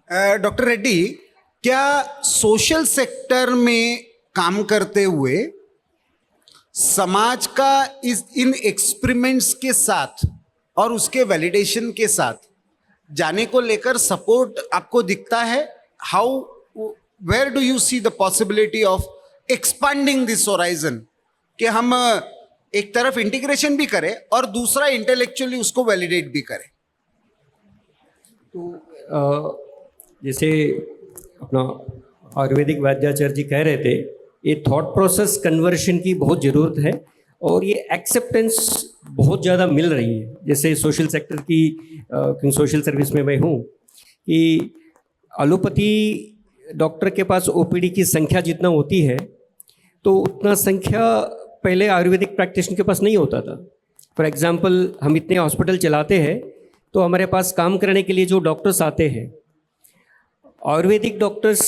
Doctor Reddy, क्या social sector में काम करते हुए समाज का इन एक्सपेरिमेंट्स के साथ और उसके वैलिडेशन के साथ जाने को लेकर सपोर्ट आपको दिखता है? How, where do you see the possibility of expanding this horizon कि हम एक तरफ इंटीग्रेशन भी करें और दूसरा इंटेलेक्चुअली उसको वैलिडेट भी करें? तो जैसे अपना आयुर्वेदिक वैद्याचार्य जी कह रहे थे, ये थॉट प्रोसेस कन्वर्शन की बहुत ज़रूरत है और ये एक्सेप्टेंस बहुत ज़्यादा मिल रही है। जैसे सोशल सेक्टर की क्योंकि सोशल सर्विस में मैं हूँ, कि एलोपैथी डॉक्टर के पास ओपीडी की संख्या जितना होती है तो उतना संख्या पहले आयुर्वेदिक प्रैक्टिशनर के पास नहीं होता था। फॉर एग्जांपल, हम इतने हॉस्पिटल चलाते हैं तो हमारे पास काम करने के लिए जो डॉक्टर्स आते हैं, आयुर्वेदिक डॉक्टर्स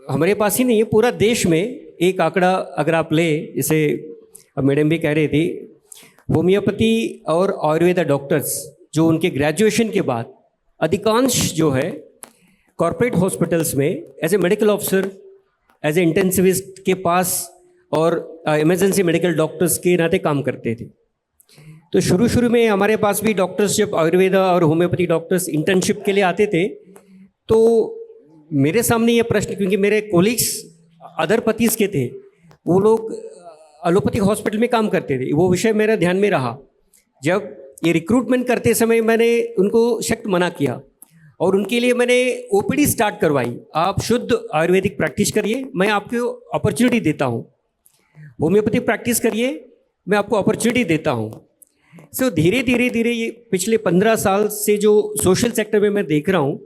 हमारे पास ही नहीं है, पूरा देश में एक आंकड़ा अगर आप ले, जैसे मैडम भी कह रही थी, होम्योपैथी और आयुर्वेदा डॉक्टर्स जो उनके ग्रेजुएशन के बाद अधिकांश जो है कॉर्पोरेट हॉस्पिटल्स में as a medical officer, as a intensivist के पास और इमरजेंसी मेडिकल डॉक्टर्स के नाते काम करते थे। तो शुरू में हमारे पास भी डॉक्टर्स जब आयुर्वेदा और होम्योपैथी डॉक्टर्स इंटर्नशिप के लिए आते थे तो मेरे सामने ये प्रश्न, क्योंकि मेरे कोलीग्स अदर पतीस के थे, वो लोग एलोपैथिक हॉस्पिटल में काम करते थे, वो विषय मेरा ध्यान में रहा। जब ये रिक्रूटमेंट करते समय मैंने उनको सख्त मना किया और उनके लिए मैंने ओपीडी स्टार्ट करवाई। आप शुद्ध आयुर्वेदिक प्रैक्टिस करिए, मैं आपको अपॉर्चुनिटी देता हूँ। होम्योपैथिक प्रैक्टिस करिए, मैं आपको अपॉर्चुनिटी देता हूँ। सो धीरे धीरे ये पिछले 15 साल से जो सोशल सेक्टर में मैं देख रहा हूँ,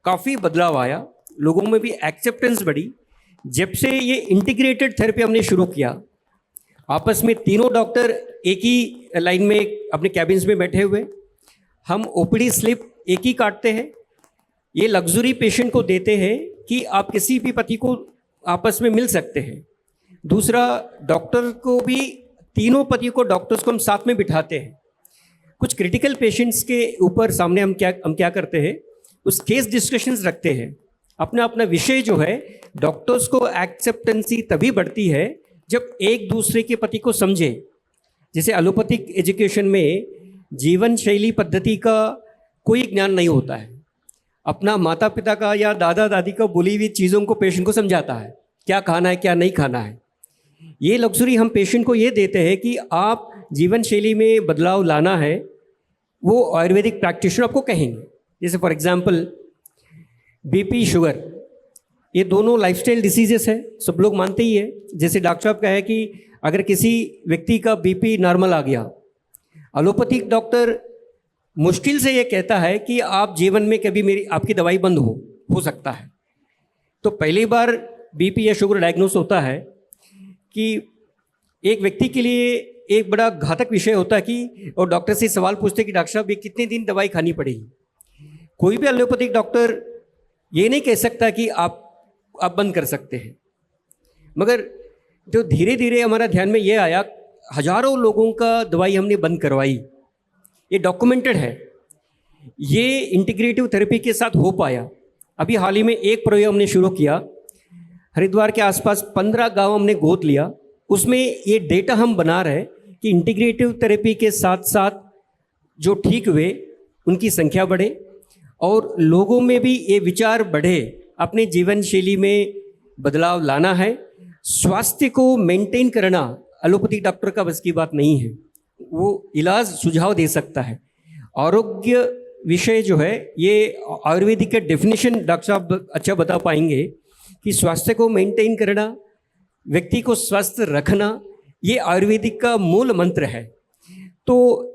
काफ़ी बदलाव आया, लोगों में भी एक्सेप्टेंस बढ़ी। जब से ये इंटीग्रेटेड थेरेपी हमने शुरू किया, आपस में तीनों डॉक्टर एक ही लाइन में अपने कैबिन्स में बैठे हुए, हम ओपीडी स्लिप एक ही काटते हैं। ये लग्जरी पेशेंट को देते हैं कि आप किसी भी पति को आपस में मिल सकते हैं। दूसरा, डॉक्टर को भी, तीनों पति को, डॉक्टर्स को हम साथ में बिठाते हैं। कुछ क्रिटिकल पेशेंट्स के ऊपर सामने हम क्या करते हैं, उस केस डिस्कशंस रखते हैं। अपना विषय जो है, डॉक्टर्स को एक्सेप्टेंसी तभी बढ़ती है जब एक दूसरे के पति को समझे। जैसे एलोपैथिक एजुकेशन में जीवन शैली पद्धति का कोई ज्ञान नहीं होता है, अपना माता पिता का या दादा दादी का बोली हुई चीज़ों को पेशेंट को समझाता है, क्या खाना है क्या नहीं खाना है। ये लग्जरी हम पेशेंट को ये देते हैं कि आप जीवन शैली में बदलाव लाना है, वो आयुर्वेदिक प्रैक्टिशनर आपको कहेंगे। जैसे फॉर एग्जांपल, बीपी, शुगर, ये दोनों लाइफस्टाइल डिसीजेस है, सब लोग मानते ही है। जैसे डॉक्टर साहब का है कि अगर किसी व्यक्ति का बीपी नॉर्मल आ गया, एलोपैथिक डॉक्टर मुश्किल से ये कहता है कि आप जीवन में कभी आपकी दवाई बंद हो सकता है। तो पहली बार बीपी या शुगर डायग्नोस होता है कि एक व्यक्ति के लिए एक बड़ा घातक विषय होता है कि, और डॉक्टर से सवाल पूछते कि डॉक्टर साहब ये कितने दिन दवाई खानी पड़ेगी। कोई भी एलोपैथिक डॉक्टर ये नहीं कह सकता कि आप बंद कर सकते हैं। मगर जो धीरे धीरे हमारा ध्यान में ये आया, हजारों लोगों का दवाई हमने बंद करवाई, ये डॉक्यूमेंटेड है। ये इंटीग्रेटिव थेरेपी के साथ हो पाया। अभी हाल ही में एक प्रयोग हमने शुरू किया, हरिद्वार के आसपास 15 गांव हमने गोद लिया। उसमें ये डेटा हम बना रहे कि इंटीग्रेटिव थेरेपी के साथ साथ जो ठीक हुए उनकी संख्या बढ़े और लोगों में भी ये विचार बढ़े, अपने जीवन शैली में बदलाव लाना है। स्वास्थ्य को मेंटेन करना एलोपैथिक डॉक्टर का बस की बात नहीं है, वो इलाज सुझाव दे सकता है। आरोग्य विषय जो है, ये आयुर्वेदिक का डेफिनेशन डॉक्टर साहब अच्छा बता पाएंगे कि स्वास्थ्य को मेंटेन करना, व्यक्ति को स्वस्थ रखना, ये आयुर्वेदिक का मूल मंत्र है। तो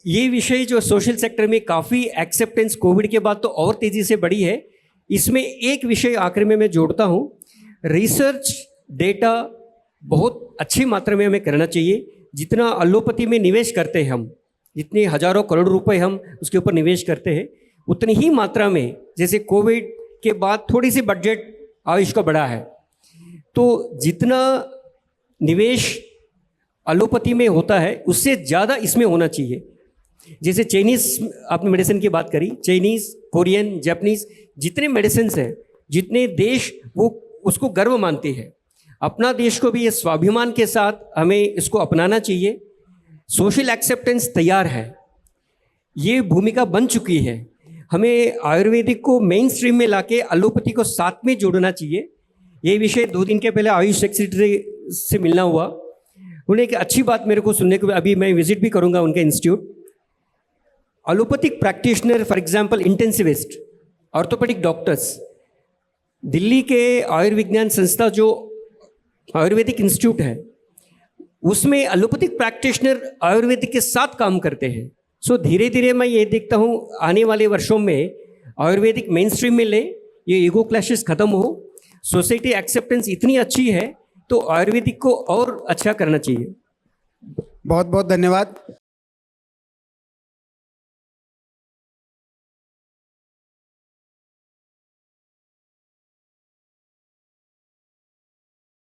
ये विषय जो सोशल सेक्टर में काफ़ी एक्सेप्टेंस कोविड के बाद तो और तेज़ी से बढ़ी है। इसमें एक विषय आखिर में मैं जोड़ता हूँ, रिसर्च डेटा बहुत अच्छी मात्रा में हमें करना चाहिए। जितना एलोपैथी में निवेश करते हैं हम, जितने हजारों करोड़ रुपए हम उसके ऊपर निवेश करते हैं, उतनी ही मात्रा में, जैसे कोविड के बाद थोड़ी सी बजट आयुष का बढ़ा है, तो जितना निवेश एलोपैथी में होता है उससे ज़्यादा इसमें होना चाहिए। जैसे चाइनीज़, आपने मेडिसिन की बात करी, चाइनीज़ कोरियन, जापानीज, जितने मेडिसिन हैं, जितने देश वो उसको गर्व मानते हैं, अपना देश को भी ये स्वाभिमान के साथ हमें इसको अपनाना चाहिए। सोशल एक्सेप्टेंस तैयार है, ये भूमिका बन चुकी है। हमें आयुर्वेदिक को मेन स्ट्रीम में लाके एलोपैथी को साथ में जोड़ना चाहिए। ये विषय 2 दिन के पहले आयुष सेक्रेटरी से मिलना हुआ, उन्हें एक अच्छी बात मेरे को सुनने को, अभी मैं विजिट भी करूंगा उनके institute. Allopathic practitioner, for example intensivist, orthopaedic doctors, Delhi के आयुर्विज्ञान संस्था जो आयुर्वेदिक इंस्टीट्यूट है, उसमें एलोपैथिक प्रैक्टिशनर आयुर्वेदिक के साथ काम करते हैं। सो धीरे धीरे मैं ये देखता हूँ आने वाले वर्षों में आयुर्वेदिक मेन स्ट्रीम में ले, ये ईगो क्लैशेस खत्म हो, सोसाइटी एक्सेप्टेंस इतनी अच्छी है तो आयुर्वेदिक को और अच्छा करना चाहिए। बहुत बहुत धन्यवाद।